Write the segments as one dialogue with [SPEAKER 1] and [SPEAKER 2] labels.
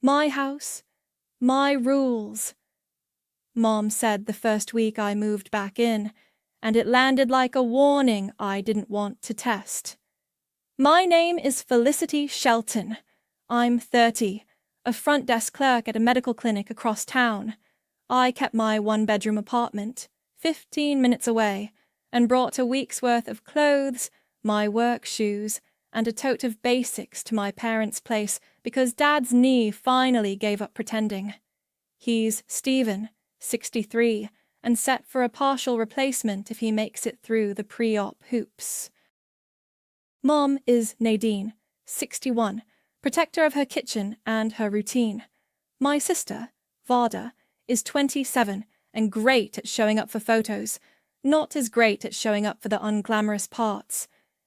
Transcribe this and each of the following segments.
[SPEAKER 1] My house, my rules. Mom said the first week I moved back in, and it landed like a warning I didn't want to test. My name is Felicity Shelton. I'm 30, a front desk clerk at a medical clinic across town. I kept my one-bedroom apartment, 15 minutes away, and brought a week's worth of clothes, my work shoes, and a tote of basics to my parents' place because Dad's knee finally gave up pretending. He's Stephen, 63, and set for a partial replacement if he makes it through the pre-op hoops. Mom is Nadine, 61, protector of her kitchen and her routine. My sister, Varda, is 27 and great at showing up for photos, not as great at showing up for the unglamorous parts.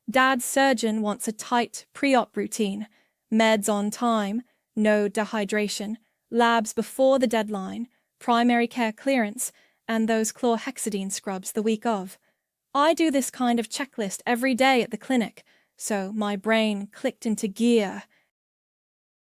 [SPEAKER 1] Dad's surgeon wants a tight pre-op routine, meds on time, no dehydration, labs before the deadline, primary care clearance, and those chlorhexidine scrubs the week of. I do this kind of checklist every day at the clinic, so my brain clicked into gear.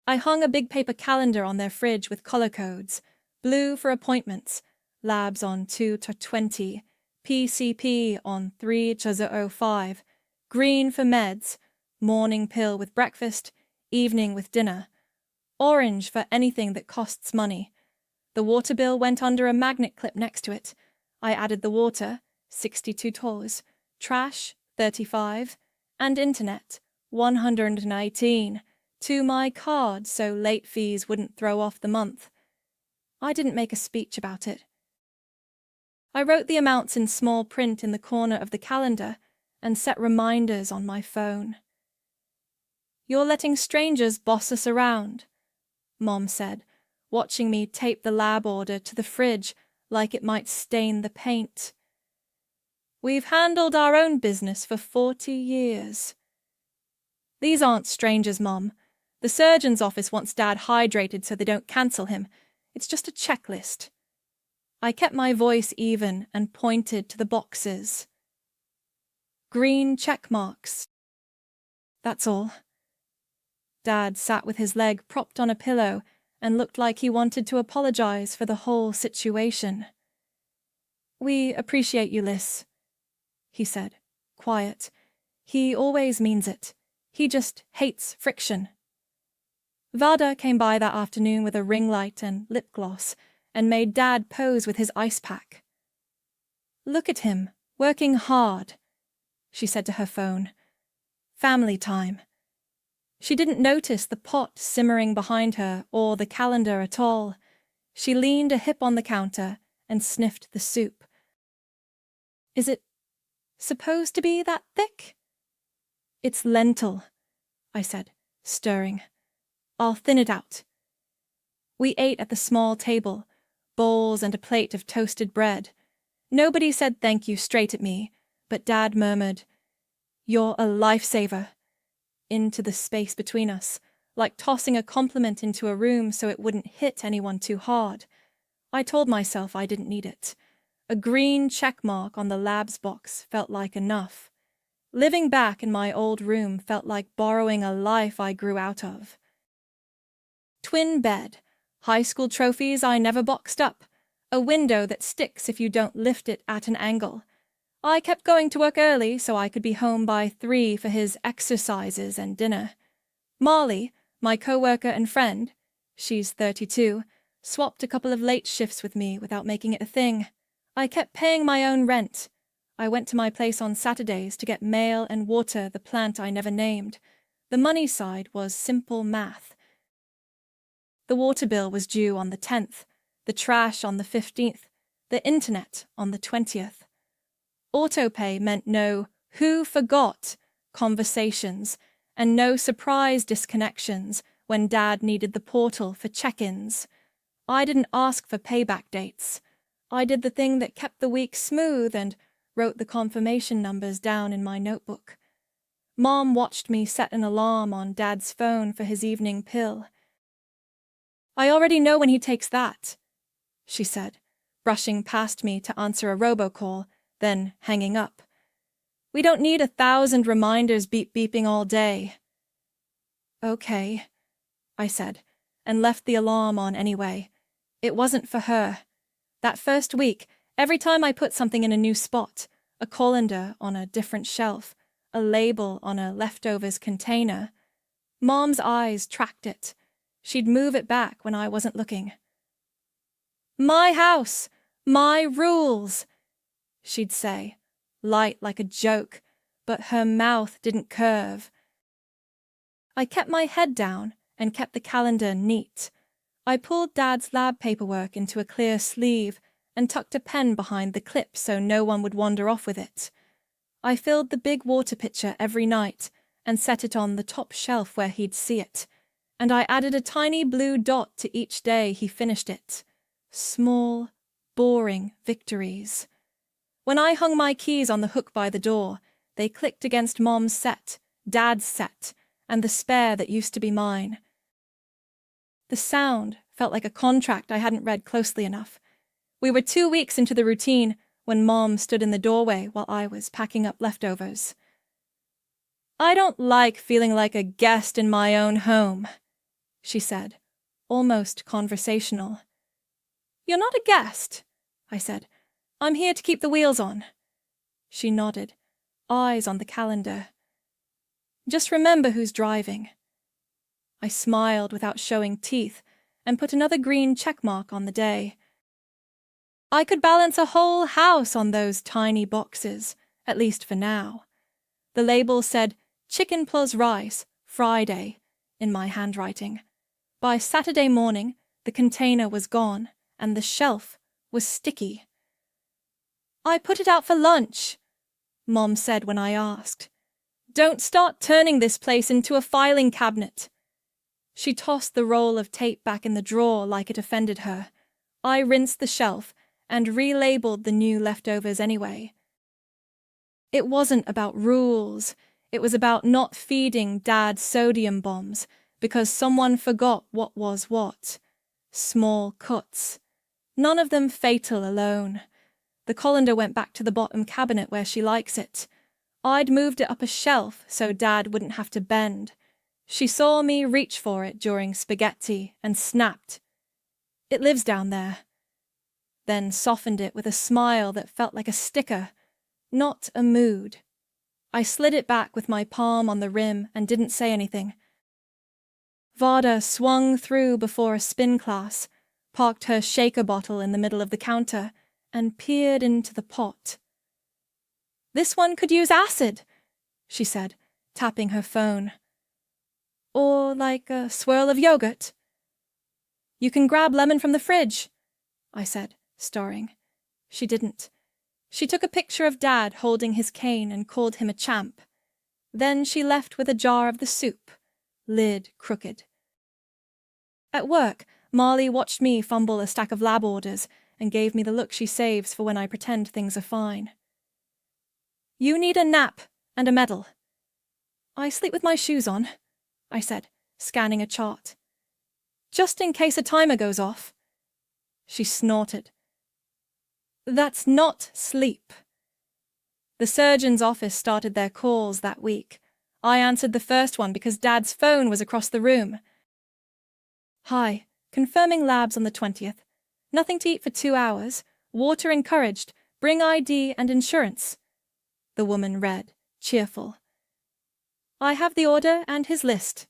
[SPEAKER 1] I hung a big paper calendar on their fridge with color codes: blue for appointments, labs on 2/20, PCP on 3/05, green for meds, morning pill with breakfast, evening with dinner, orange for anything that costs money. The water bill went under a magnet clip next to it. I added the water, 62 tours, trash, 35, and internet, 118, to my card so late fees wouldn't throw off the month. I didn't make a speech about it. I wrote the amounts in small print in the corner of the calendar and set reminders on my phone. "You're letting strangers boss us around," Mom said, watching me tape the lab order to the fridge like it might stain the paint. "We've handled our own business for 40 years. "These aren't strangers, Mom. The surgeon's office wants Dad hydrated so they don't cancel him. It's just a checklist." I kept my voice even and pointed to the boxes. "Green check marks. That's all." Dad sat with his leg propped on a pillow and looked like he wanted to apologize for the whole situation. "We appreciate you, Liz," he said, quiet. "He always means it. He just hates friction." Varda came by that afternoon with a ring light and lip gloss and made Dad pose with his ice pack. "Look at him, working hard," she said to her phone. "Family time." She didn't notice the pot simmering behind her or the calendar at all. She leaned a hip on the counter and sniffed the soup. "Is it supposed to be that thick?" "It's lentil," I said, stirring. "I'll thin it out." We ate at the small table, bowls and a plate of toasted bread. Nobody said thank you straight at me, but Dad murmured, "You're a lifesaver," into the space between us, like tossing a compliment into a room so it wouldn't hit anyone too hard. I told myself I didn't need it. A green check mark on the labs box felt like enough. Living back in my old room felt like borrowing a life I grew out of. Twin bed, high school trophies I never boxed up, a window that sticks if you don't lift it at an angle. I kept going to work early so I could be home by 3 for his exercises and dinner. Molly, my co-worker and friend, she's 32, swapped a couple of late shifts with me without making it a thing. I kept paying my own rent. I went to my place on Saturdays to get mail and water the plant I never named. The money side was simple math. The water bill was due on the 10th, the trash on the 15th, the internet on the 20th. Autopay meant no "who forgot" conversations and no surprise disconnections when Dad needed the portal for check-ins. I didn't ask for payback dates. I did the thing that kept the week smooth and wrote the confirmation numbers down in my notebook. Mom watched me set an alarm on Dad's phone for his evening pill. "I already know when he takes that," she said, brushing past me to answer a robocall, then hanging up. "We don't need 1,000 reminders beeping all day." "Okay," I said, and left the alarm on anyway. It wasn't for her. That first week, every time I put something in a new spot, a colander on a different shelf, a label on a leftovers container, Mom's eyes tracked it. She'd move it back when I wasn't looking. "My house! My rules!" she'd say, light like a joke, but her mouth didn't curve. I kept my head down and kept the calendar neat. I pulled Dad's lab paperwork into a clear sleeve and tucked a pen behind the clip so no one would wander off with it. I filled the big water pitcher every night and set it on the top shelf where he'd see it, and I added a tiny blue dot to each day he finished it. Small, boring victories. When I hung my keys on the hook by the door, they clicked against Mom's set, Dad's set, and the spare that used to be mine. The sound felt like a contract I hadn't read closely enough. We were 2 weeks into the routine when Mom stood in the doorway while I was packing up leftovers. "I don't like feeling like a guest in my own home," she said, almost conversational. "You're not a guest," I said. "I'm here to keep the wheels on." She nodded, eyes on the calendar. "Just remember who's driving." I smiled without showing teeth and put another green checkmark on the day. I could balance a whole house on those tiny boxes, at least for now. The label said chicken plus rice, Friday, in my handwriting. By Saturday morning, the container was gone and the shelf was sticky. "I put it out for lunch," Mom said when I asked. "Don't start turning this place into a filing cabinet." She tossed the roll of tape back in the drawer like it offended her. I rinsed the shelf and relabeled the new leftovers anyway. It wasn't about rules. It was about not feeding Dad sodium bombs because someone forgot what was what. Small cuts. None of them fatal alone. The colander went back to the bottom cabinet where she likes it. I'd moved it up a shelf so Dad wouldn't have to bend. She saw me reach for it during spaghetti and snapped. "It lives down there." Then softened it with a smile that felt like a sticker, not a mood. I slid it back with my palm on the rim and didn't say anything. Vada swung through before a spin class, parked her shaker bottle in the middle of the counter, and peered into the pot. "This one could use acid," she said, tapping her phone. "Or like a swirl of yogurt." "You can grab lemon from the fridge," I said, stirring. She didn't. She took a picture of Dad holding his cane and called him a champ. Then she left with a jar of the soup, lid crooked. At work, Marley watched me fumble a stack of lab orders and gave me the look she saves for when I pretend things are fine. "You need a nap and a medal." "I sleep with my shoes on," I said, scanning a chart. "Just in case a timer goes off." She snorted. "That's not sleep." The surgeon's office started their calls that week. I answered the first one because Dad's phone was across the room. "Hi, confirming labs on the 20th. Nothing to eat for 2 hours. Water encouraged. Bring ID and insurance." The woman read, cheerful. "I have the order and his list,"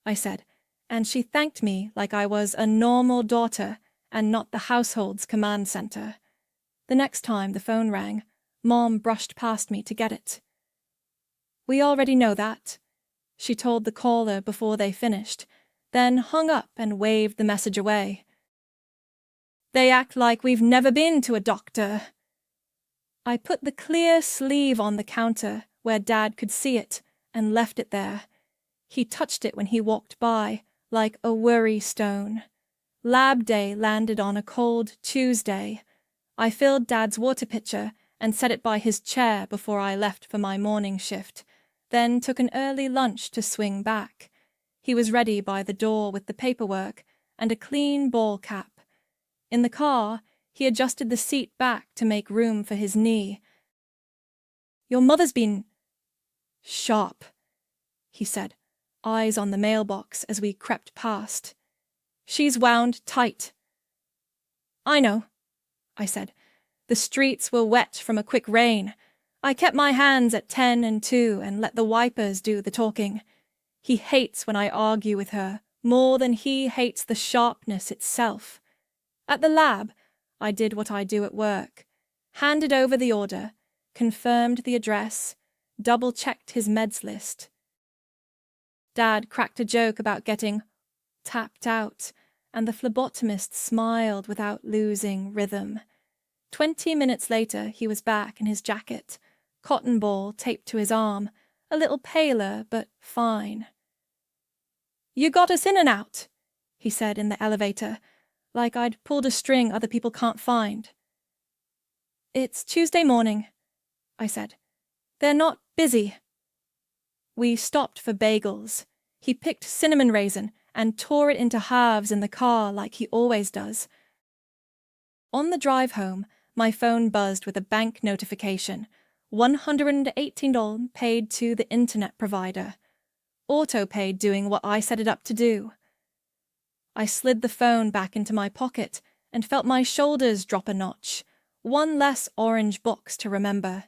[SPEAKER 1] I said, and she thanked me like I was a normal daughter and not the household's command center. The next time the phone rang, Mom brushed past me to get it. "We already know that," she told the caller before they finished, then hung up and waved the message away. "They act like we've never been to a doctor." I put the clear sleeve on the counter where Dad could see it and left it there. He touched it when he walked by, like a worry stone. Lab day landed on a cold Tuesday. I filled Dad's water pitcher and set it by his chair before I left for my morning shift, then took an early lunch to swing back. He was ready by the door with the paperwork and a clean ball cap. In the car, he adjusted the seat back to make room for his knee. "Your mother's been sharp," he said, eyes on the mailbox as we crept past. She's wound tight. I know, I said. The streets were wet from a quick rain. I kept my hands at 10 and 2 and let the wipers do the talking. He hates when I argue with her, more than he hates the sharpness itself. At the lab, I did what I do at work. Handed over the order, confirmed the address, double-checked his meds list. Dad cracked a joke about getting tapped out, and the phlebotomist smiled without losing rhythm. 20 minutes later, he was back in his jacket, cotton ball taped to his arm, a little paler, but fine. "You got us in and out," he said in the elevator, like I'd pulled a string other people can't find. "It's Tuesday morning," I said. "They're not busy." We stopped for bagels. He picked cinnamon raisin and tore it into halves in the car like he always does. On the drive home, my phone buzzed with a bank notification. $118 paid to the internet provider. Auto-paid doing what I set it up to do. I slid the phone back into my pocket and felt my shoulders drop a notch. One less orange box to remember.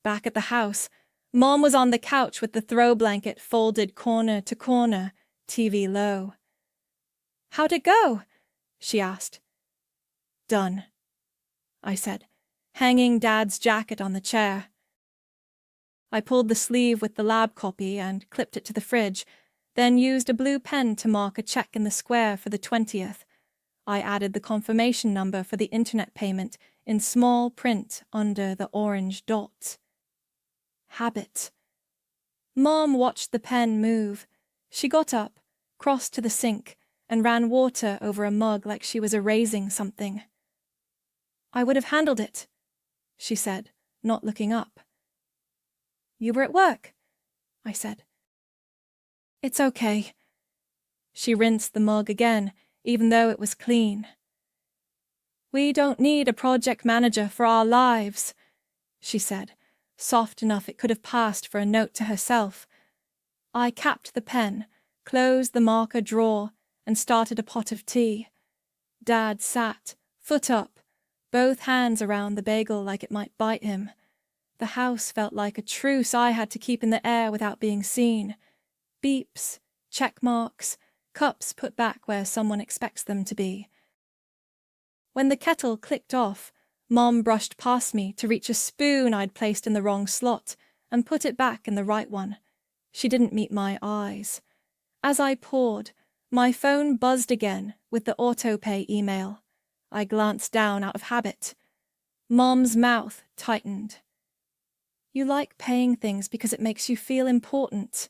[SPEAKER 1] Back at the house, Mom was on the couch with the throw blanket folded corner to corner, TV low. "How'd it go?" she asked. "Done," I said, hanging Dad's jacket on the chair. I pulled the sleeve with the lab copy and clipped it to the fridge, then used a blue pen to mark a check in the square for the 20th. I added the confirmation number for the internet payment in small print under the orange dot. Habit. Mom watched the pen move. She got up, crossed to the sink, and ran water over a mug like she was erasing something. "I would have handled it," she said, not looking up. "You were at work," I said. "It's okay." She rinsed the mug again, even though it was clean. "We don't need a project manager for our lives," she said, soft enough it could have passed for a note to herself. I capped the pen, closed the marker drawer, and started a pot of tea. Dad sat, foot up, both hands around the bagel like it might bite him. The house felt like a truce I had to keep in the air without being seen. Beeps, check marks, cups put back where someone expects them to be. When the kettle clicked off, Mom brushed past me to reach a spoon I'd placed in the wrong slot and put it back in the right one. She didn't meet my eyes. As I poured, my phone buzzed again with the auto-pay email. I glanced down out of habit. Mom's mouth tightened. "You like paying things because it makes you feel important,"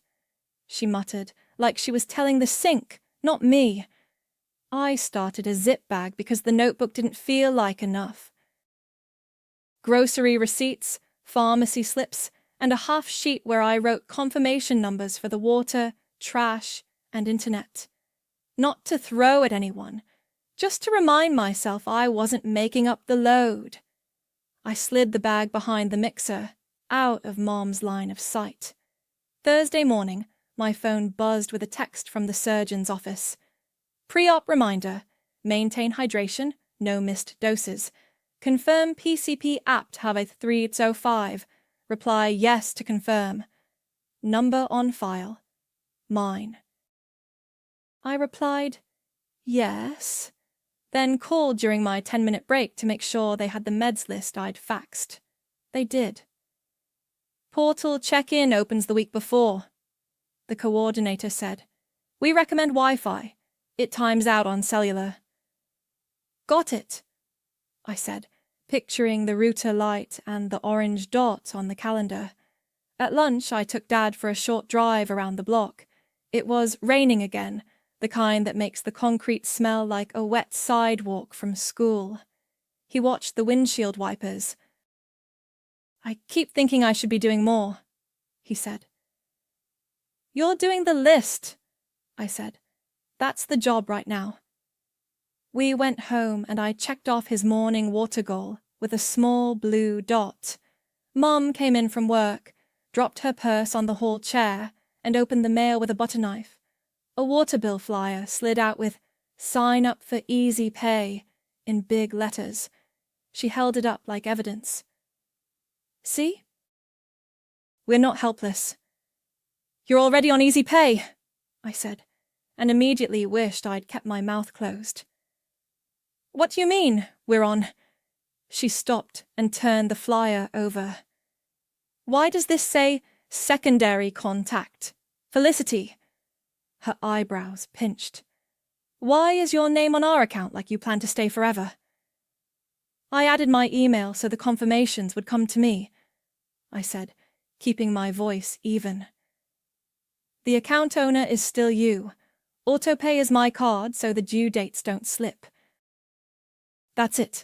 [SPEAKER 1] she muttered, like she was telling the sink, not me. I started a zip bag because the notebook didn't feel like enough. Grocery receipts, pharmacy slips, and a half sheet where I wrote confirmation numbers for the water, trash, and internet. Not to throw at anyone, just to remind myself I wasn't making up the load. I slid the bag behind the mixer, out of Mom's line of sight. Thursday morning, my phone buzzed with a text from the surgeon's office. "Pre-op reminder. Maintain hydration, no missed doses. Confirm PCP apt have a 305. Reply yes to confirm. Number on file. Mine." I replied, yes, then called during my 10-minute break to make sure they had the meds list I'd faxed. They did. "Portal check-in opens the week before," the coordinator said. "We recommend Wi-Fi. It times out on cellular." "Got it," I said, picturing the router light and the orange dot on the calendar. At lunch, I took Dad for a short drive around the block. It was raining again, the kind that makes the concrete smell like a wet sidewalk from school. He watched the windshield wipers. "I keep thinking I should be doing more," he said. "You're doing the list," I said. "That's the job right now." We went home and I checked off his morning water goal with a small blue dot. Mom came in from work, dropped her purse on the hall chair, and opened the mail with a butter knife. A water bill flyer slid out with Sign up for easy pay, in big letters. She held it up like evidence. See? We're not helpless. You're already on easy pay, I said, and immediately wished I'd kept my mouth closed. What do you mean, we're on? She stopped and turned the flyer over. Why does this say secondary contact? Felicity? Her eyebrows pinched. Why is your name on our account like you plan to stay forever? I added my email so the confirmations would come to me, I said, keeping my voice even. The account owner is still you. Autopay is my card so the due dates don't slip. That's it.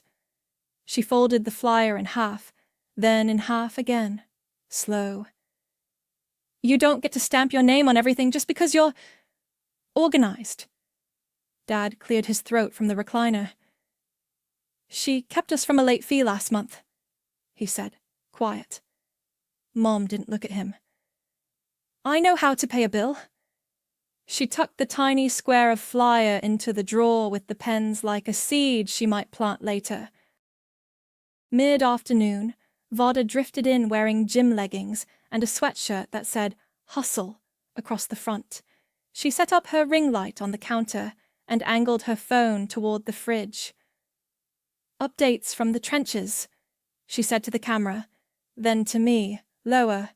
[SPEAKER 1] She folded the flyer in half, then in half again, slow. You don't get to stamp your name on everything just because you're organized. Dad cleared his throat from the recliner. She kept us from a late fee last month, he said, quiet. Mom didn't look at him. I know how to pay a bill. She tucked the tiny square of flyer into the drawer with the pens like a seed she might plant later. Mid-afternoon, Vada drifted in wearing gym leggings and a sweatshirt that said, Hustle, across the front. She set up her ring light on the counter and angled her phone toward the fridge. Updates from the trenches, she said to the camera, then to me, lower.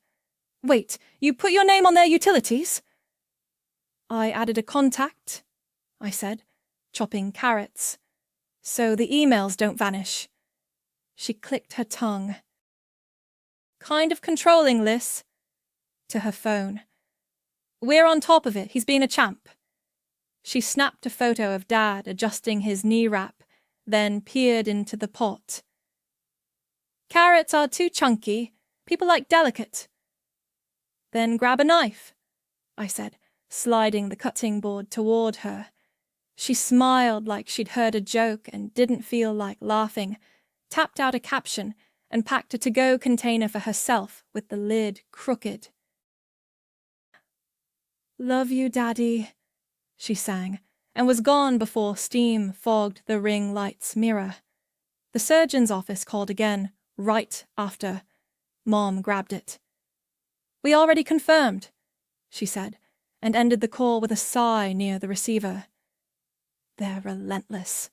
[SPEAKER 1] Wait, you put your name on their utilities? I added a contact, I said, chopping carrots. So the emails don't vanish. She clicked her tongue. Kind of controlling, Liz. To her phone. We're on top of it, he's been a champ. She snapped a photo of Dad adjusting his knee wrap, then peered into the pot. Carrots are too chunky. People like delicate. Then grab a knife, I said, sliding the cutting board toward her. She smiled like she'd heard a joke and didn't feel like laughing, tapped out a caption, and packed a to-go container for herself with the lid crooked. Love you, Daddy, she sang, and was gone before steam fogged the ring light's mirror. The surgeon's office called again, right after. Mom grabbed it. We already confirmed, she said, and ended the call with a sigh near the receiver. They're relentless.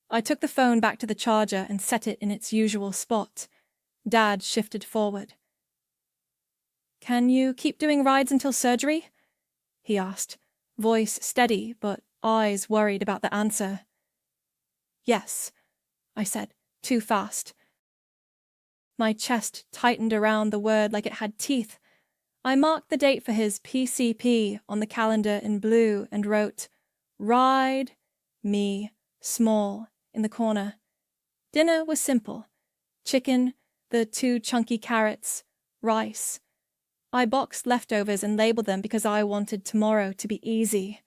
[SPEAKER 1] I took the phone back to the charger and set it in its usual spot. Dad shifted forward. Can you keep doing rides until surgery? He asked, voice steady but eyes worried about the answer. Yes, I said, too fast. My chest tightened around the word like it had teeth. I marked the date for his PCP on the calendar in blue and wrote, Ride, me, small, in the corner. Dinner was simple. Chicken, the 2 chunky carrots, rice. I boxed leftovers and labeled them because I wanted tomorrow to be easy.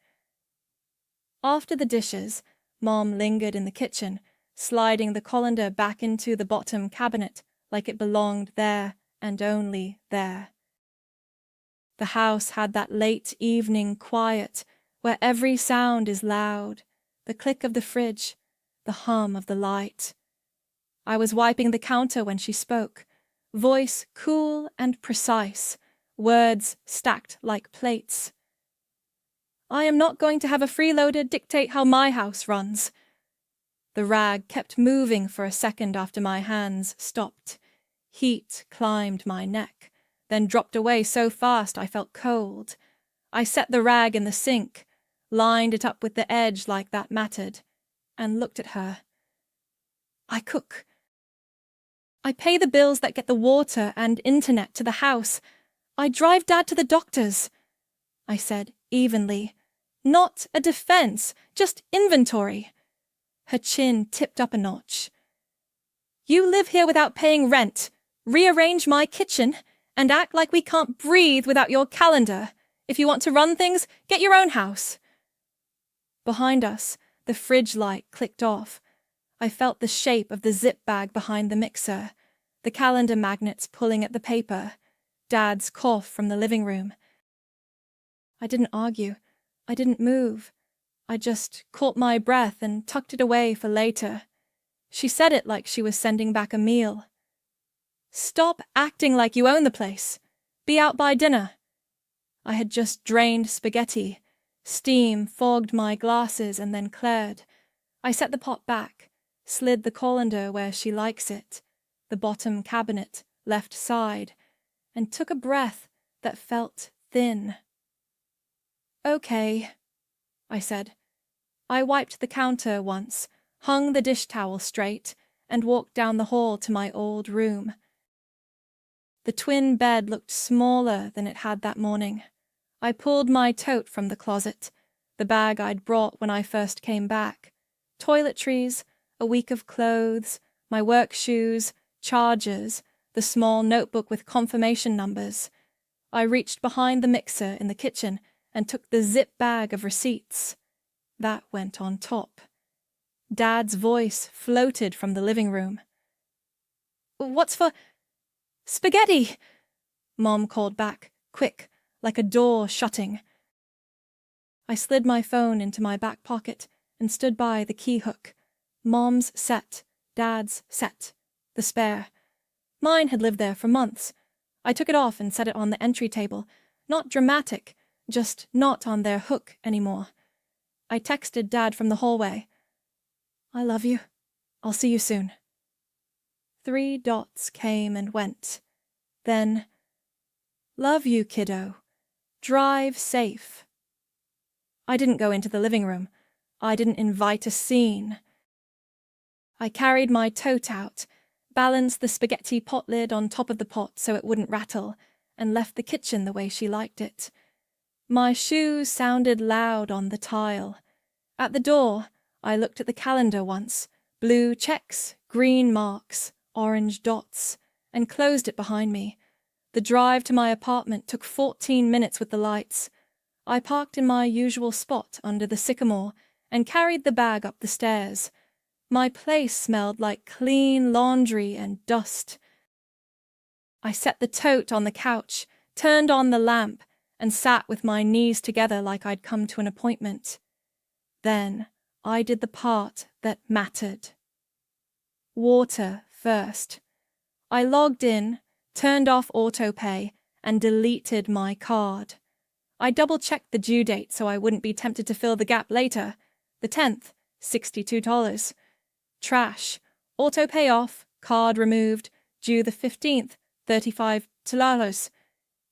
[SPEAKER 1] After the dishes, Mom lingered in the kitchen, sliding the colander back into the bottom cabinet like it belonged there and only there. The house had that late evening quiet where every sound is loud, the click of the fridge, the hum of the light. I was wiping the counter when she spoke, voice cool and precise, words stacked like plates. I am not going to have a freeloader dictate how my house runs. The rag kept moving for a second after my hands stopped. Heat climbed my neck, then dropped away so fast I felt cold. I set the rag in the sink, lined it up with the edge like that mattered, and looked at her. I cook. I pay the bills that get the water and internet to the house. I drive Dad to the doctors, I said evenly. Not a defense, just inventory. Her chin tipped up a notch. You live here without paying rent, rearrange my kitchen, and act like we can't breathe without your calendar. If you want to run things, get your own house. Behind us, the fridge light clicked off. I felt the shape of the zip bag behind the mixer, the calendar magnets pulling at the paper, Dad's cough from the living room. I didn't argue. I didn't move. I just caught my breath and tucked it away for later. She said it like she was sending back a meal. "Stop acting like you own the place. Be out by dinner." I had just drained spaghetti. Steam fogged my glasses and then cleared. I set the pot back, slid the colander where she likes it, the bottom cabinet, left side, and took a breath that felt thin. "Okay," I said. I wiped the counter once, hung the dish towel straight, and walked down the hall to my old room. The twin bed looked smaller than it had that morning. I pulled my tote from the closet, the bag I'd brought when I first came back. Toiletries, a week of clothes, my work shoes, chargers, the small notebook with confirmation numbers. I reached behind the mixer in the kitchen and took the zip bag of receipts. That went on top. Dad's voice floated from the living room. "What's for—" "Spaghetti!" Mom called back, quick, like a door shutting. I slid my phone into my back pocket and stood by the key hook. Mom's set, Dad's set, the spare. Mine had lived there for months. I took it off and set it on the entry table. Not dramatic, just not on their hook anymore. I texted Dad from the hallway. "I love you. I'll see you soon." 3 dots came and went. Then, "Love you, kiddo. Drive safe." I didn't go into the living room. I didn't invite a scene. I carried my tote out, balanced the spaghetti pot lid on top of the pot so it wouldn't rattle, and left the kitchen the way she liked it. My shoes sounded loud on the tile. At the door, I looked at the calendar once, blue checks, green marks, orange dots, and closed it behind me. The drive to my apartment took 14 minutes with the lights. I parked in my usual spot under the sycamore and carried the bag up the stairs. My place smelled like clean laundry and dust. I set the tote on the couch, turned on the lamp, and sat with my knees together like I'd come to an appointment. Then I did the part that mattered. Water first. I logged in, turned off autopay, and deleted my card. I double-checked the due date so I wouldn't be tempted to fill the gap later. The 10th, $62. Trash. Autopay off, card removed, due the 15th, $35.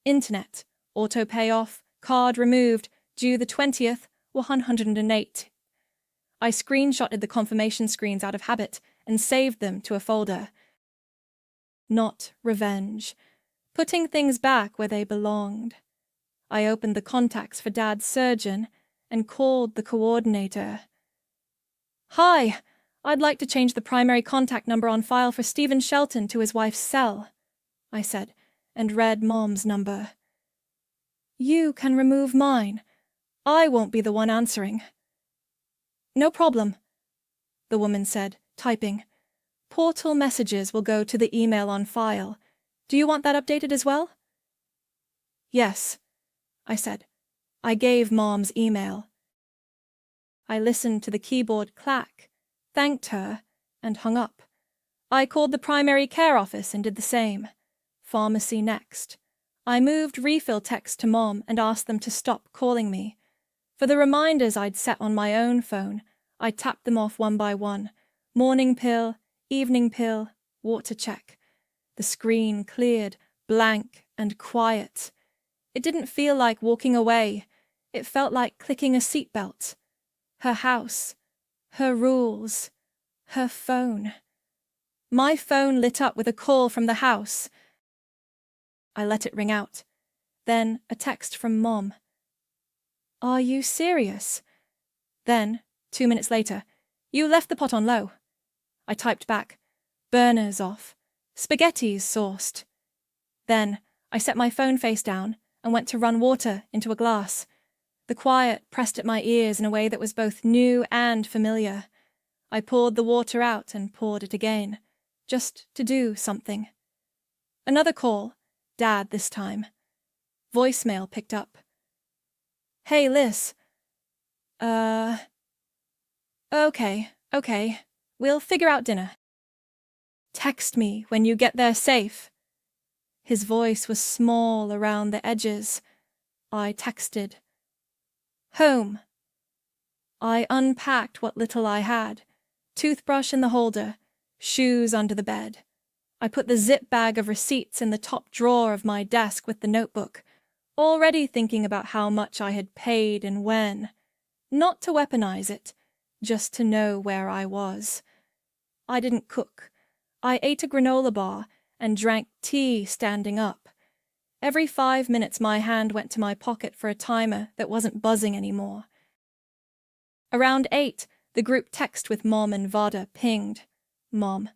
[SPEAKER 1] Internet. Autopay off, card removed, due the 20th, $108. I screenshotted the confirmation screens out of habit and saved them to a folder. Not revenge. Putting things back where they belonged. I opened the contacts for Dad's surgeon and called the coordinator. "Hi, I'd like to change the primary contact number on file for Stephen Shelton to his wife's cell," I said, and read Mom's number. "You can remove mine. I won't be the one answering." "No problem," the woman said, typing. "Portal messages will go to the email on file. Do you want that updated as well?" "Yes," I said. I gave Mom's email. I listened to the keyboard clack, thanked her, and hung up. I called the primary care office and did the same. Pharmacy next. I moved refill text to Mom and asked them to stop calling me. For the reminders I'd set on my own phone, I tapped them off one by one. Morning pill, evening pill, water check. The screen cleared, blank and quiet. It didn't feel like walking away. It felt like clicking a seatbelt. Her house, her rules, her phone. My phone lit up with a call from the house. I let it ring out. Then a text from Mom. "Are you serious?" Then, 2 minutes later, "You left the pot on low." I typed back, "Burners off. Spaghetti's sauced." Then I set my phone face down and went to run water into a glass. The quiet pressed at my ears in a way that was both new and familiar. I poured the water out and poured it again, just to do something. Another call, Dad this time. Voicemail picked up. "Hey, Liz." Okay. We'll figure out dinner. Text me when you get there safe. His voice was small around the edges. I texted. Home. I unpacked what little I had. Toothbrush in the holder, shoes under the bed. I put the zip bag of receipts in the top drawer of my desk with the notebook, already thinking about how much I had paid and when. Not to weaponize it, just to know where I was. I didn't cook. I ate a granola bar and drank tea standing up. Every 5 minutes my hand went to my pocket for a timer that wasn't buzzing anymore. Around 8, the group text with Mom and Vada pinged. Mom.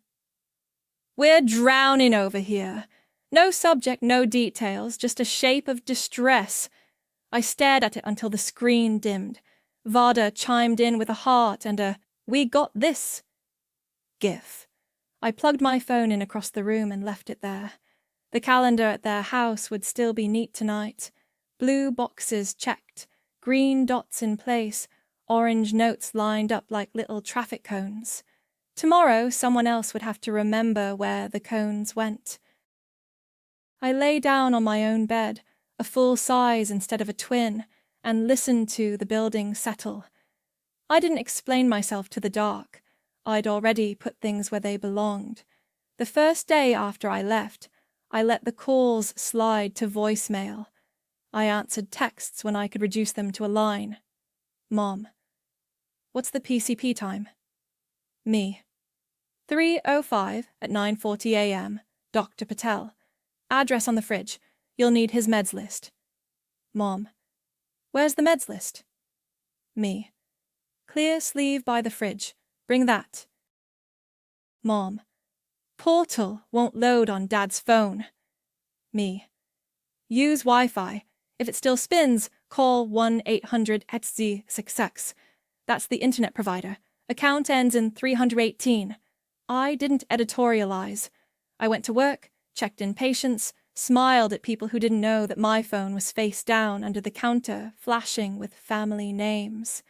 [SPEAKER 1] We're drowning over here. No subject, no details, just a shape of distress. I stared at it until the screen dimmed. Vada chimed in with a heart and a "We got this" gif. I plugged my phone in across the room and left it there. The calendar at their house would still be neat tonight. Blue boxes checked, green dots in place, orange notes lined up like little traffic cones. Tomorrow, someone else would have to remember where the cones went. I lay down on my own bed, a full size instead of a twin, and listened to the building settle. I didn't explain myself to the dark. I'd already put things where they belonged. The first day after I left, I let the calls slide to voicemail. I answered texts when I could reduce them to a line. Mom. What's the PCP time? Me. 3:05 at 9:40 a.m. Dr. Patel. Address on the fridge. You'll need his meds list. Mom. Where's the meds list? Me. Clear sleeve by the fridge. Bring that. Mom. Portal won't load on Dad's phone. Me. Use Wi-Fi. If it still spins, call 1-800-ETSI-6X. That's the internet provider. Account ends in 318. I didn't editorialize. I went to work, checked in patients, smiled at people who didn't know that my phone was face down under the counter, flashing with family names.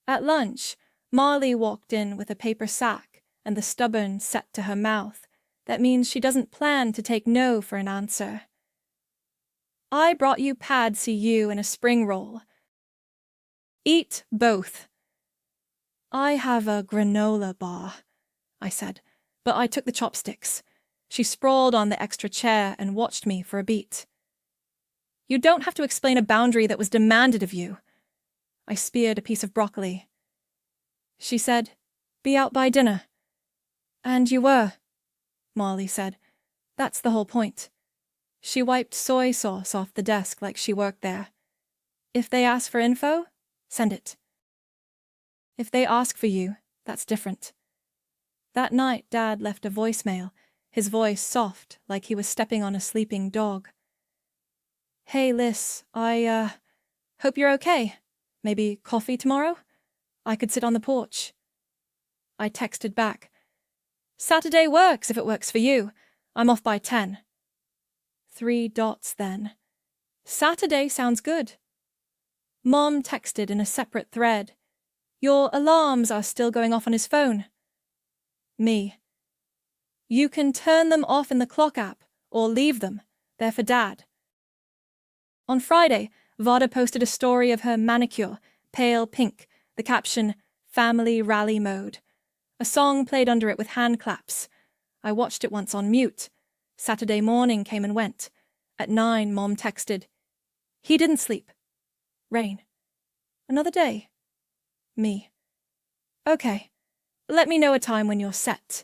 [SPEAKER 1] At lunch, Molly walked in with a paper sack and the stubborn set to her mouth. That means she doesn't plan to take no for an answer. I brought you Pad CU and a spring roll. Eat both. I have a granola bar, I said, but I took the chopsticks. She sprawled on the extra chair and watched me for a beat. You don't have to explain a boundary that was demanded of you. I speared a piece of broccoli. She said, be out by dinner. And you were, Molly said. That's the whole point. She wiped soy sauce off the desk like she worked there. If they ask for info, send it. If they ask for you, that's different. That night, Dad left a voicemail, his voice soft like he was stepping on a sleeping dog. Hey, Liz, I hope you're okay. Maybe coffee tomorrow? I could sit on the porch. I texted back. Saturday works if it works for you. I'm off by 10. 3 dots then. Saturday sounds good. Mom texted in a separate thread. Your alarms are still going off on his phone. Me. You can turn them off in the clock app, or leave them. They're for Dad. On Friday, Vada posted a story of her manicure, pale pink, the caption, Family Rally Mode. A song played under it with hand claps. I watched it once on mute. Saturday morning came and went. At 9, Mom texted, he didn't sleep. Rain. Another day. Me. Okay. Let me know a time when you're set.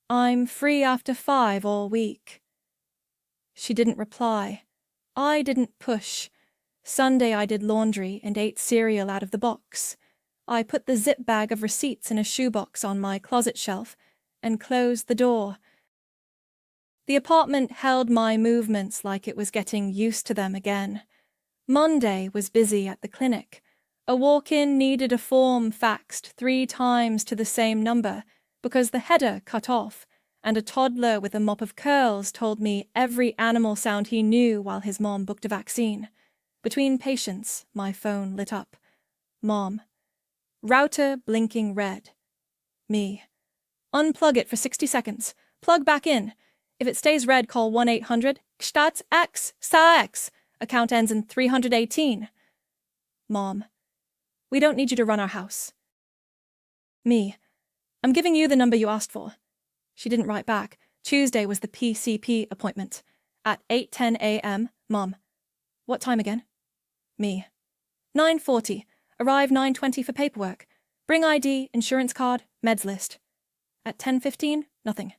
[SPEAKER 1] I'm free after 5 all week. She didn't reply. I didn't push. Sunday I did laundry and ate cereal out of the box. I put the zip bag of receipts in a shoebox on my closet shelf and closed the door. The apartment held my movements like it was getting used to them again. Monday was busy at the clinic. A walk-in needed a form faxed 3 times to the same number because the header cut off, and a toddler with a mop of curls told me every animal sound he knew while his mom booked a vaccine. Between patients, my phone lit up. Mom. Router blinking red. Me. Unplug it for 60 seconds. Plug back in. If it stays red, call 1-800 Kstats X Sa X. Account ends in 318. Mom. We don't need you to run our house. Me. I'm giving you the number you asked for. She didn't write back. Tuesday was the PCP appointment. At 8:10 a.m. Mom. What time again? Me. 9:40. Arrive 9:20 for paperwork. Bring ID, insurance card, meds list. At 10:15, nothing.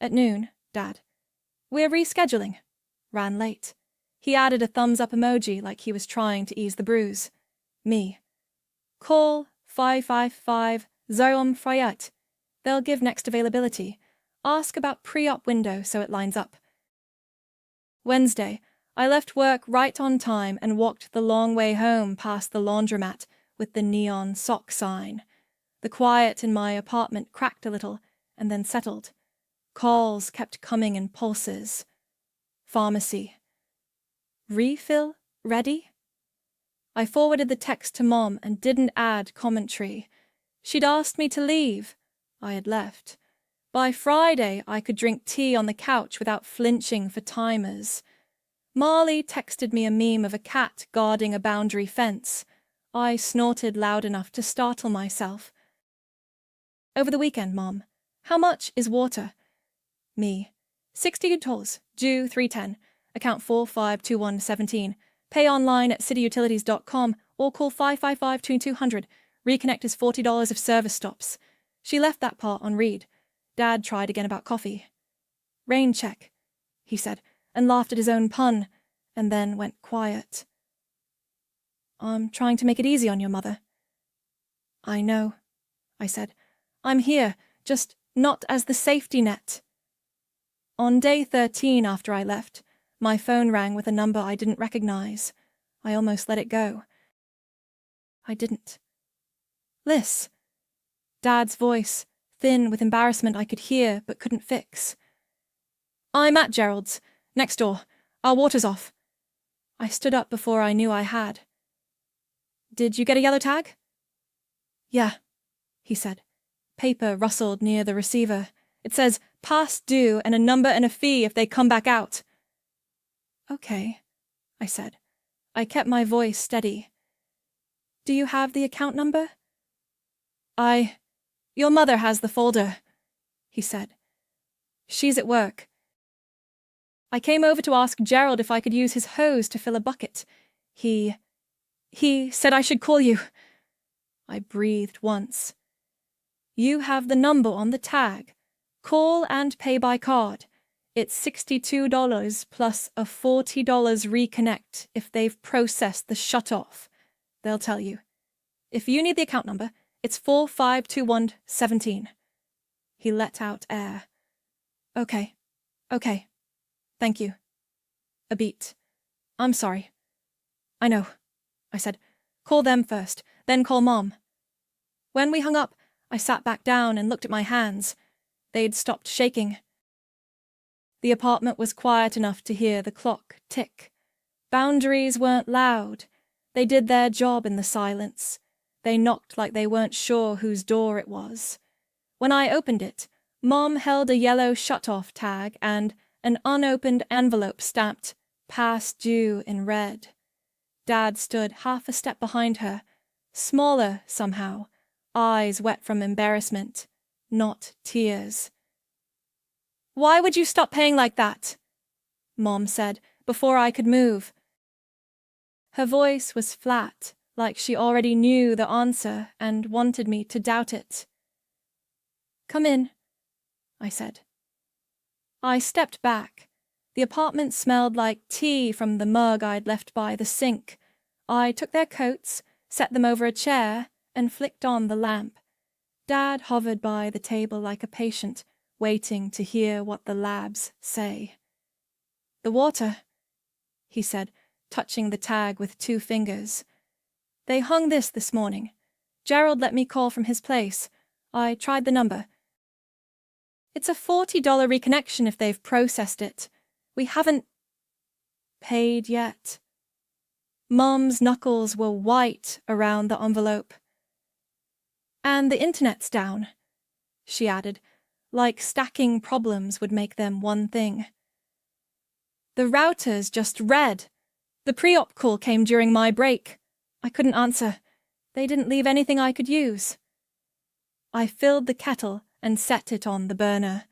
[SPEAKER 1] At noon, Dad. We're rescheduling. Ran late. He added a thumbs-up emoji like he was trying to ease the bruise. Me. Call 555 Zoom Fayette. They'll give next availability. Ask about pre-op window so it lines up. Wednesday, I left work right on time and walked the long way home past the laundromat with the neon sock sign. The quiet in my apartment cracked a little and then settled. Calls kept coming in pulses. Pharmacy. Refill ready? I forwarded the text to Mom and didn't add commentary. She'd asked me to leave. I had left. By Friday, I could drink tea on the couch without flinching for timers. Marley texted me a meme of a cat guarding a boundary fence. I snorted loud enough to startle myself. Over the weekend, Mom. How much is water? Me. $60, due 310. Account 452117. Pay online at cityutilities.com or call 555-2200. Reconnect is $40 if service stops. She left that part on read. Dad tried again about coffee. Rain check, he said, and laughed at his own pun, and then went quiet. I'm trying to make it easy on your mother. I know, I said. I'm here, just not as the safety net. On day 13 after I left, my phone rang with a number I didn't recognize. I almost let it go. I didn't. Liz. Dad's voice, thin with embarrassment I could hear but couldn't fix. I'm at Gerald's, next door. Our water's off. I stood up before I knew I had. Did you get a yellow tag? Yeah, he said. Paper rustled near the receiver. It says, past due and a number and a fee if they come back out. Okay, I said. I kept my voice steady. Do you have the account number? Your mother has the folder, he said. She's at work. I came over to ask Gerald if I could use his hose to fill a bucket. He said I should call you. I breathed once. You have the number on the tag. Call and pay by card. It's $62 plus a $40 reconnect if they've processed the shutoff. They'll tell you. If you need the account number, it's 452117. He let out air. Okay. Thank you. A beat. I'm sorry. I know, I said. Call them first, then call Mom. When we hung up, I sat back down and looked at my hands. They'd stopped shaking. The apartment was quiet enough to hear the clock tick. Boundaries weren't loud. They did their job in the silence. They knocked like they weren't sure whose door it was. When I opened it, Mom held a yellow shutoff tag and an unopened envelope stamped past due in red. Dad stood half a step behind her, smaller somehow, eyes wet from embarrassment, not tears. Why would you stop paying like that? Mom said, before I could move. Her voice was flat, like she already knew the answer and wanted me to doubt it. Come in, I said. I stepped back. The apartment smelled like tea from the mug I'd left by the sink. I took their coats, set them over a chair, and flicked on the lamp. Dad hovered by the table like a patient, waiting to hear what the labs say. The water, he said, touching the tag with 2 fingers. They hung this morning. Gerald let me call from his place. I tried the number. It's a $40 reconnection if they've processed it. We haven't paid yet. Mom's knuckles were white around the envelope. And the internet's down, she added, like stacking problems would make them one thing. The router's just red. The pre-op call came during my break. I couldn't answer. They didn't leave anything I could use. I filled the kettle and set it on the burner.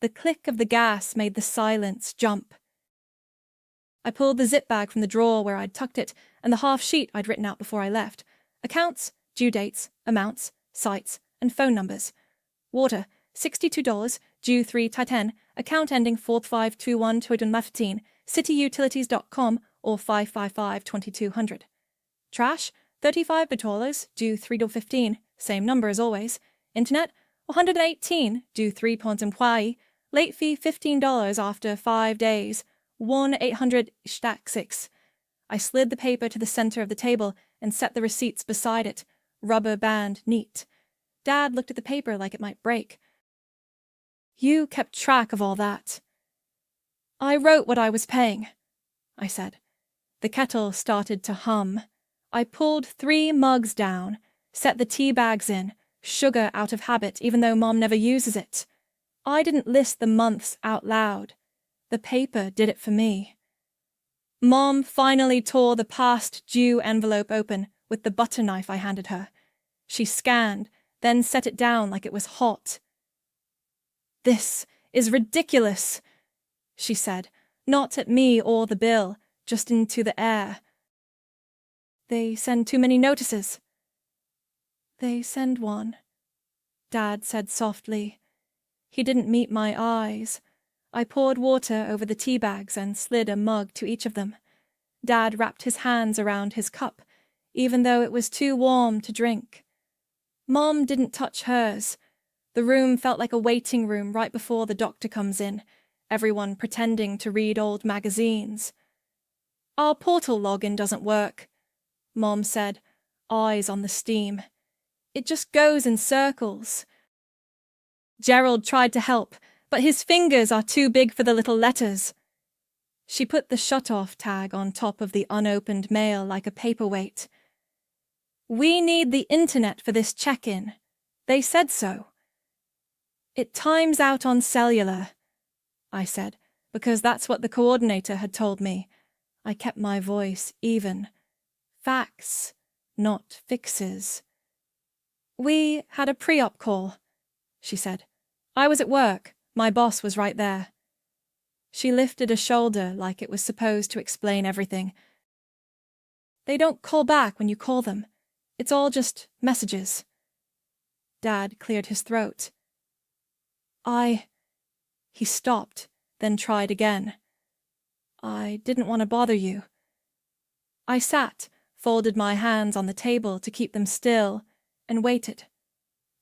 [SPEAKER 1] The click of the gas made the silence jump. I pulled the zip bag from the drawer where I'd tucked it and the half sheet I'd written out before I left. Accounts, due dates, amounts, sites, and phone numbers. Water, $62, due 3/10, account ending 4521-215, cityutilities.com or 555-2200. Trash, $35, due 3/15, same number as always. Internet, $118, due 3.5, late fee $15 after 5 days, 1-800-6. I slid the paper to the center of the table and set the receipts beside it, rubber band neat. Dad looked at the paper like it might break. You kept track of all that. I wrote what I was paying, I said. The kettle started to hum. I pulled 3 mugs down, set the tea bags in, sugar out of habit even though Mom never uses it. I didn't list the months out loud. The paper did it for me. Mom finally tore the past due envelope open with the butter knife I handed her. She scanned, then set it down like it was hot. This is ridiculous, she said, not at me or the bill, just into the air. They send too many notices. They send one, Dad said softly. He didn't meet my eyes. I poured water over the tea bags and slid a mug to each of them. Dad wrapped his hands around his cup, even though it was too warm to drink. Mom didn't touch hers. The room felt like a waiting room right before the doctor comes in, everyone pretending to read old magazines. Our portal login doesn't work, Mom said, eyes on the steam. It just goes in circles. Gerald tried to help, but his fingers are too big for the little letters. She put the shutoff tag on top of the unopened mail like a paperweight. We need the internet for this check-in. They said so. It times out on cellular, I said, because that's what the coordinator had told me. I kept my voice even. Facts, not fixes. We had a pre-op call, she said. I was at work. My boss was right there. She lifted a shoulder like it was supposed to explain everything. They don't call back when you call them. It's all just messages. Dad cleared his throat. He stopped, then tried again. I didn't want to bother you. I sat, folded my hands on the table to keep them still, and waited.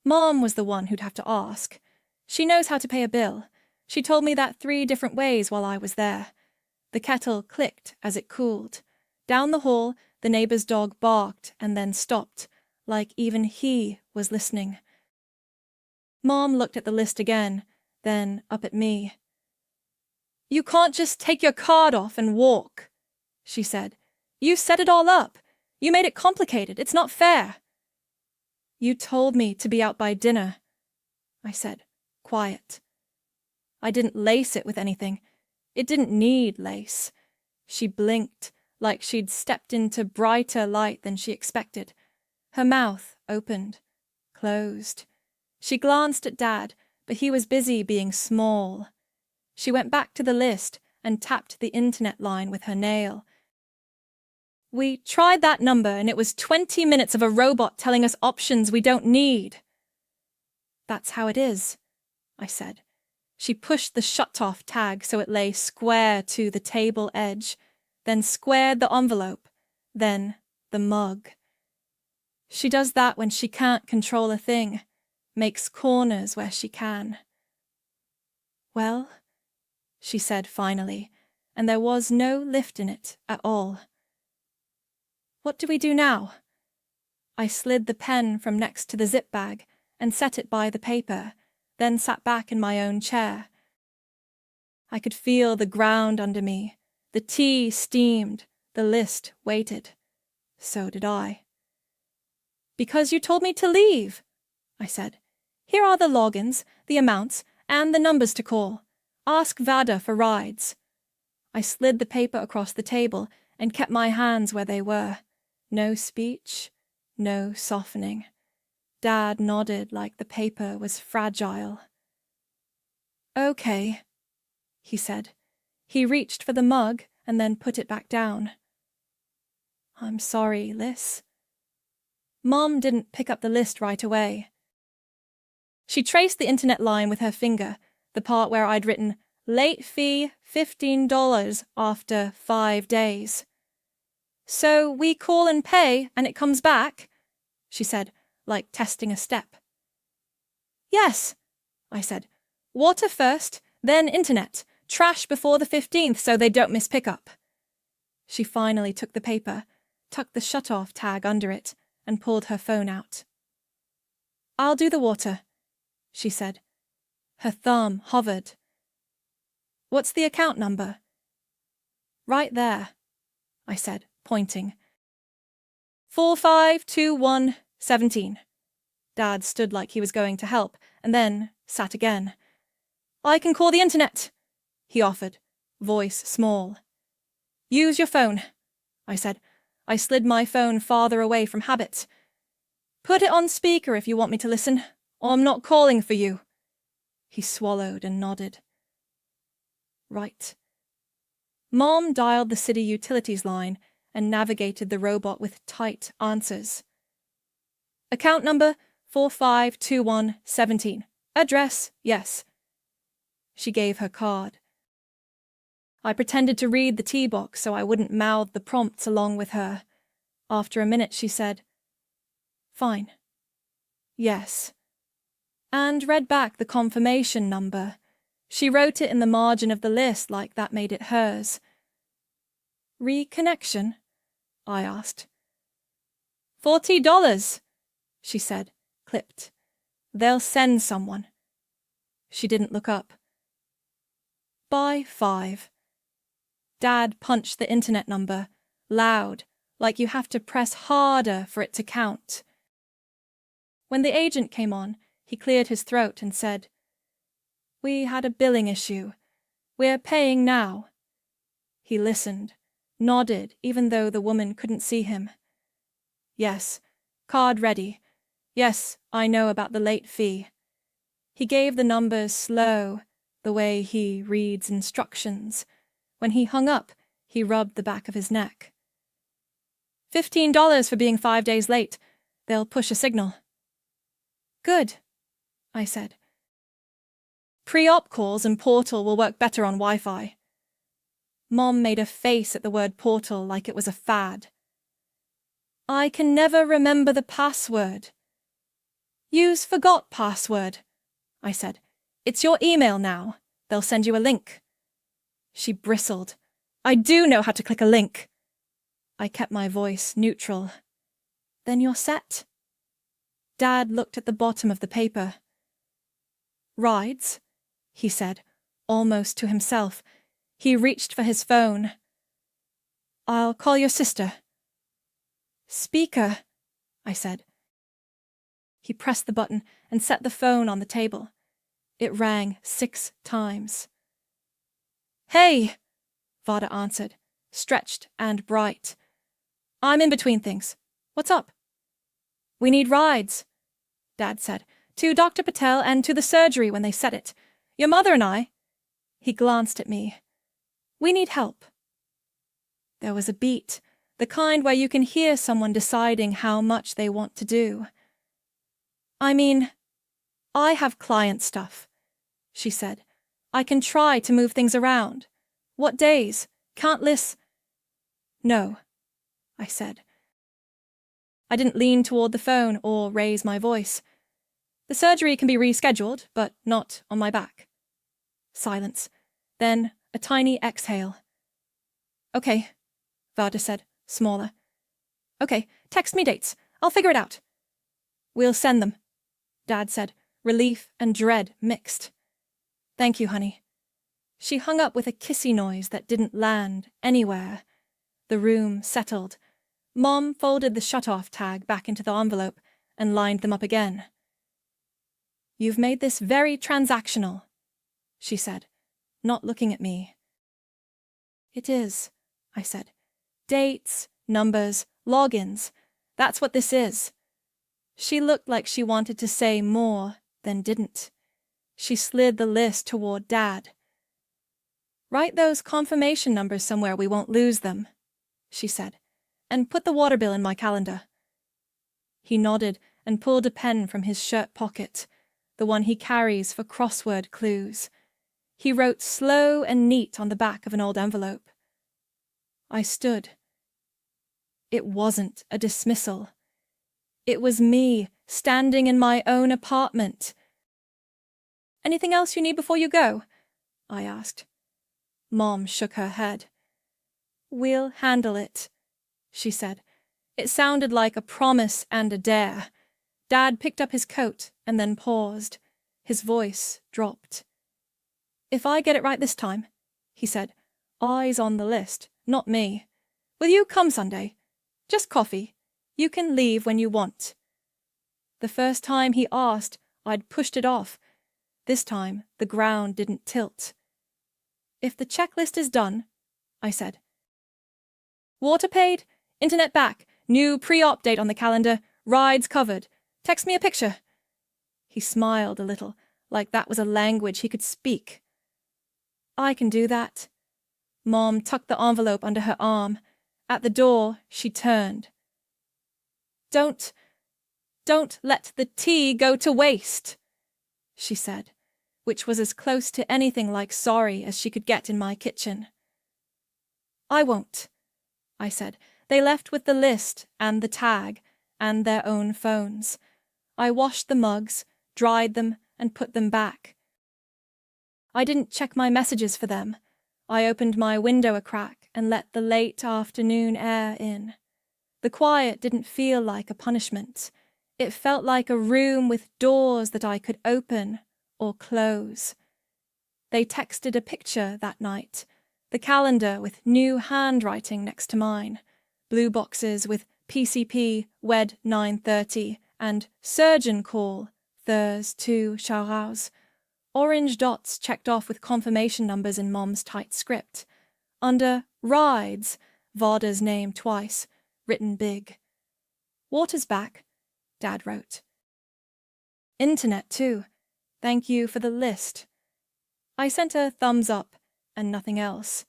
[SPEAKER 1] Mom was the one who'd have to ask. She knows how to pay a bill. She told me that 3 different ways while I was there. The kettle clicked as it cooled. Down the hall, the neighbor's dog barked and then stopped, like even he was listening. Mom looked at the list again, then up at me. You can't just take your card off and walk, she said. You set it all up. You made it complicated. It's not fair. You told me to be out by dinner, I said, quiet. I didn't lace it with anything. It didn't need lace. She blinked, like she'd stepped into brighter light than she expected. Her mouth opened, closed. She glanced at Dad, but he was busy being small. She went back to the list and tapped the internet line with her nail. We tried that number and it was 20 minutes of a robot telling us options we don't need. That's how it is, I said. She pushed the shutoff tag so it lay square to the table edge, then squared the envelope, then the mug. She does that when she can't control a thing, makes corners where she can. Well, she said finally, and there was no lift in it at all. What do we do now? I slid the pen from next to the zip bag and set it by the paper, then sat back in my own chair. I could feel the ground under me. The tea steamed. The list waited. So did I. Because you told me to leave, I said. Here are the logins, the amounts, and the numbers to call. Ask Vada for rides. I slid the paper across the table and kept my hands where they were. No speech, no softening. Dad nodded like the paper was fragile. Okay, he said. He reached for the mug and then put it back down. I'm sorry, Liz. Mom didn't pick up the list right away. She traced the internet line with her finger, the part where I'd written, late fee $15 after 5 days. So we call and pay and it comes back, she said, like testing a step. Yes, I said. Water first, then internet. Trash before the 15th so they don't miss pickup. She finally took the paper, tucked the shutoff tag under it, and pulled her phone out. I'll do the water, she said. Her thumb hovered. What's the account number? Right there, I said, pointing. 452117. Dad stood like he was going to help, and then sat again. I can call the internet, he offered, voice small. Use your phone, I said. I slid my phone farther away from habit. Put it on speaker if you want me to listen, or I'm not calling for you. He swallowed and nodded. Right. Mom dialed the city utilities line and navigated the robot with tight answers. Account number 452117. Address, yes. She gave her card. I pretended to read the tea box so I wouldn't mouth the prompts along with her. After a minute she said, Fine. Yes. And read back the confirmation number. She wrote it in the margin of the list like that made it hers. Reconnection? I asked. $40, she said, clipped. They'll send someone. She didn't look up. By 5. Dad punched the internet number, loud, like you have to press harder for it to count. When the agent came on, he cleared his throat and said, We had a billing issue. We're paying now. He listened, nodded even though the woman couldn't see him. Yes, card ready. Yes, I know about the late fee. He gave the numbers slow, the way he reads instructions. When he hung up, he rubbed the back of his neck. $15 for being 5 days late. They'll push a signal. Good, I said. Pre-op calls and portal will work better on Wi-Fi. Mom made a face at the word portal like it was a fad. I can never remember the password. Use forgot password, I said. It's your email now. They'll send you a link. She bristled. I do know how to click a link. I kept my voice neutral. Then you're set. Dad looked at the bottom of the paper. Rides, he said, almost to himself. He reached for his phone. I'll call your sister. Speaker, I said. He pressed the button and set the phone on the table. It rang 6 times. Hey, Vada answered, stretched and bright. I'm in between things. What's up? We need rides, Dad said, to Dr. Patel and to the surgery when they set it. Your mother and I. He glanced at me. We need help. There was a beat, the kind where you can hear someone deciding how much they want to do. I mean, I have client stuff, she said. I can try to move things around. What days? Can't Liz? No, I said. I didn't lean toward the phone or raise my voice. The surgery can be rescheduled, but not on my back. Silence. Then a tiny exhale. Okay, Vada said, smaller. Okay, text me dates. I'll figure it out. We'll send them, Dad said, relief and dread mixed. Thank you, honey. She hung up with a kissy noise that didn't land anywhere. The room settled. Mom folded the shutoff tag back into the envelope and lined them up again. "You've made this very transactional," she said, not looking at me. "It is," I said. "Dates, numbers, logins. That's what this is." She looked like she wanted to say more, then didn't. She slid the list toward Dad. "Write those confirmation numbers somewhere we won't lose them," she said, "and put the water bill in my calendar." He nodded and pulled a pen from his shirt pocket, the one he carries for crossword clues. He wrote slow and neat on the back of an old envelope. I stood. It wasn't a dismissal. It was me, standing in my own apartment. "Anything else you need before you go?" I asked. Mom shook her head. "We'll handle it," she said. It sounded like a promise and a dare. Dad picked up his coat and then paused. His voice dropped. "If I get it right this time," he said, "eyes on the list, not me. Will you come Sunday? Just coffee. You can leave when you want." The first time he asked, I'd pushed it off. This time, the ground didn't tilt. "If the checklist is done," I said. "Water paid, internet back, new pre-op date on the calendar, rides covered. Text me a picture." He smiled a little, like that was a language he could speak. "I can do that." Mom tucked the envelope under her arm. At the door, she turned. Don't let the tea go to waste," she said, which was as close to anything like sorry as she could get in my kitchen. "I won't," I said. They left with the list and the tag and their own phones. I washed the mugs, dried them, and put them back. I didn't check my messages for them. I opened my window a crack and let the late afternoon air in. The quiet didn't feel like a punishment. It felt like a room with doors that I could open or close. They texted a picture that night, the calendar with new handwriting next to mine, blue boxes with PCP, wed 9:30, and surgeon call, Thurs 2 Charles. Orange dots checked off with confirmation numbers in Mom's tight script. Under rides, Varda's name twice, written big. "Water's back," Dad wrote. "Internet, too. Thank you for the list." I sent a thumbs up and nothing else.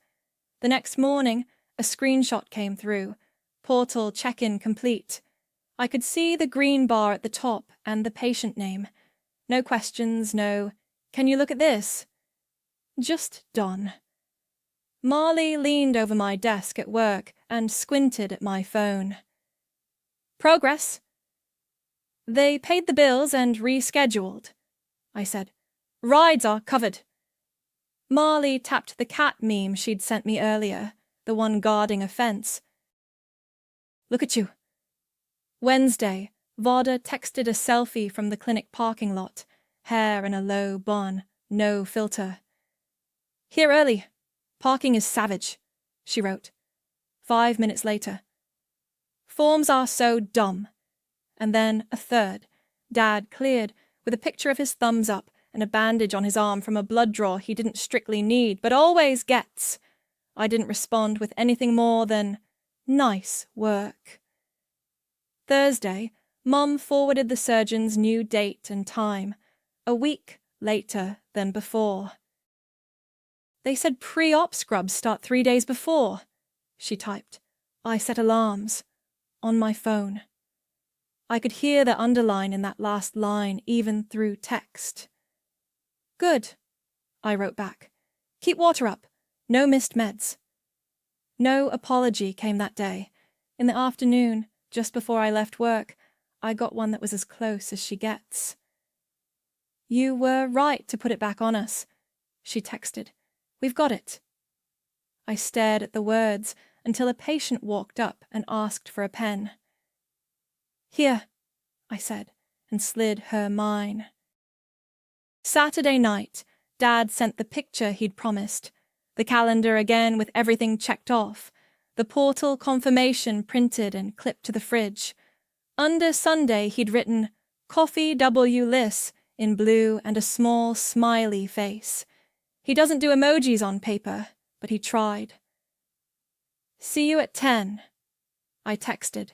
[SPEAKER 1] The next morning, a screenshot came through. Portal check-in complete. I could see the green bar at the top and the patient name. No questions, no, "Can you look at this?" Just done. Marley leaned over my desk at work and squinted at my phone. "Progress." "They paid the bills and rescheduled," I said. "Rides are covered." Marley tapped the cat meme she'd sent me earlier, the one guarding a fence. "Look at you." Wednesday, Varda texted a selfie from the clinic parking lot, hair in a low bun, no filter. "Here early. Parking is savage," she wrote. 5 minutes later. "Forms are so dumb." And then a third, Dad cleared, with a picture of his thumbs up and a bandage on his arm from a blood draw he didn't strictly need, but always gets. I didn't respond with anything more than, "Nice work." Thursday, Mum forwarded the surgeon's new date and time, a week later than before. "They said pre-op scrubs start 3 days before," she typed. I set alarms. On my phone. I could hear the underline in that last line even through text. "Good," I wrote back. "Keep water up. No missed meds." No apology came that day. In the afternoon, just before I left work, I got one that was as close as she gets. "You were right to put it back on us," she texted. "We've got it." I stared at the words until a patient walked up and asked for a pen. "Here," I said, and slid her mine. Saturday night, Dad sent the picture he'd promised, the calendar again with everything checked off, the portal confirmation printed and clipped to the fridge. Under Sunday, he'd written, "Coffee W. Liss, in blue and a small, smiley face. He doesn't do emojis on paper, but he tried. "See you at 10. I texted.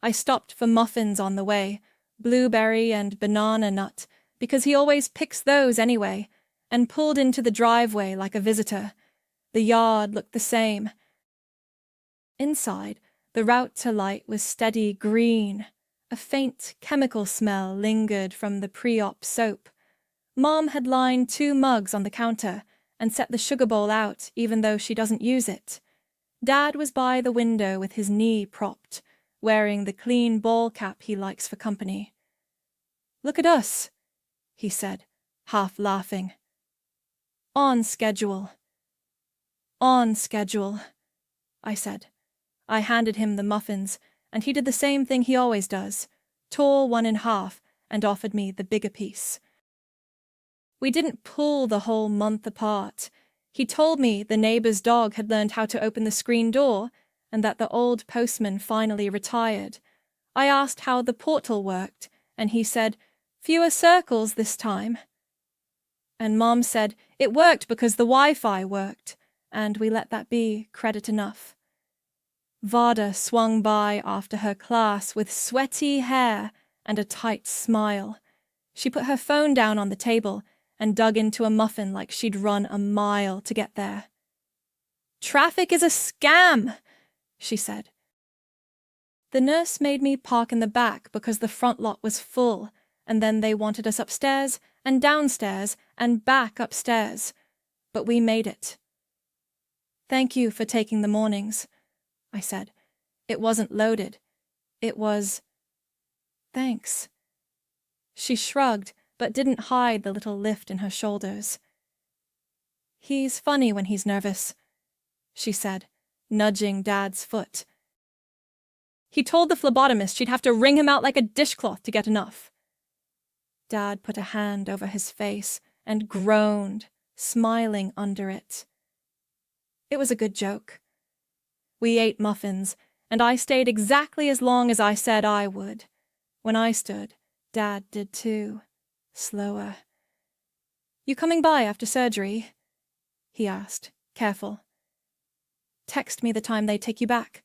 [SPEAKER 1] I stopped for muffins on the way, blueberry and banana nut, because he always picks those anyway, and pulled into the driveway like a visitor. The yard looked the same. Inside, the route to light was steady green. A faint chemical smell lingered from the pre-op soap. Mom had lined 2 mugs on the counter and set the sugar bowl out even though she doesn't use it. Dad was by the window with his knee propped, wearing the clean ball cap he likes for company. "Look at us," he said, half laughing. "On schedule." "On schedule," I said. I handed him the muffins, and he did the same thing he always does, tore one in half and offered me the bigger piece. We didn't pull the whole month apart. He told me the neighbor's dog had learned how to open the screen door and that the old postman finally retired. I asked how the portal worked, and he said, "Fewer circles this time." And Mom said it worked because the Wi-Fi worked, and we let that be credit enough. Vada swung by after her class with sweaty hair and a tight smile. She put her phone down on the table and dug into a muffin like she'd run a mile to get there. "Traffic is a scam," she said. The nurse made me park in the back because the front lot was full, and then they wanted us upstairs and downstairs and back upstairs. But we made it. "Thank you for taking the mornings," I said. "It wasn't loaded. It was—" "Thanks." She shrugged, but didn't hide the little lift in her shoulders. "He's funny when he's nervous," she said, nudging Dad's foot. "He told the phlebotomist she'd have to wring him out like a dishcloth to get enough." Dad put a hand over his face and groaned, smiling under it. It was a good joke. We ate muffins, and I stayed exactly as long as I said I would. When I stood, Dad did too, slower. "You coming by after surgery?" he asked, careful. "Text me the time they take you back,"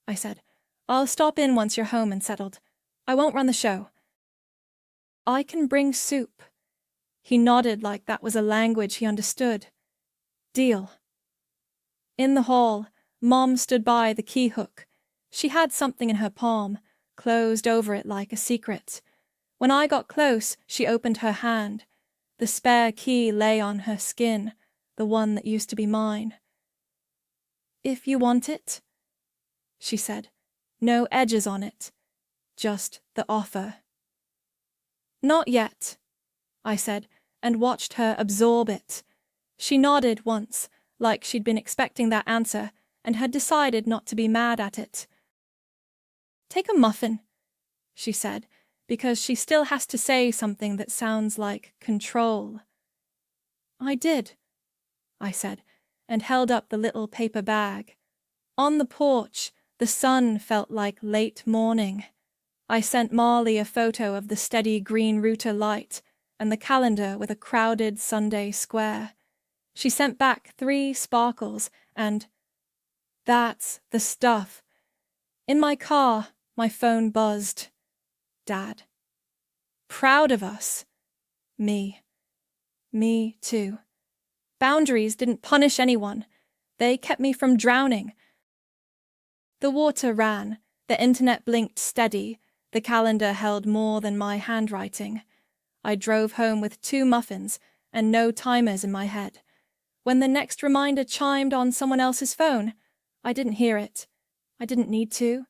[SPEAKER 1] I said. "I'll stop in once you're home and settled. I won't run the show." "I can bring soup." He nodded like that was a language he understood. "Deal." In the hall, Mom stood by the key hook. She had something in her palm, closed over it like a secret. When I got close, she opened her hand. The spare key lay on her skin, the one that used to be mine. "If you want it," she said. No edges on it, just the offer. "Not yet," I said, and watched her absorb it. She nodded once, like she'd been expecting that answer, and had decided not to be mad at it. "Take a muffin," she said, because she still has to say something that sounds like control. "I did," I said, and held up the little paper bag. On the porch, the sun felt like late morning. I sent Marley a photo of the steady green router light and the calendar with a crowded Sunday square. She sent back 3 sparkles and... That's the stuff. In my car, my phone buzzed. Dad. Proud of us. Me. Me too. Boundaries didn't punish anyone. They kept me from drowning. The water ran, the internet blinked steady, the calendar held more than my handwriting. I drove home with 2 muffins and no timers in my head. When the next reminder chimed on someone else's phone, I didn't hear it. I didn't need to.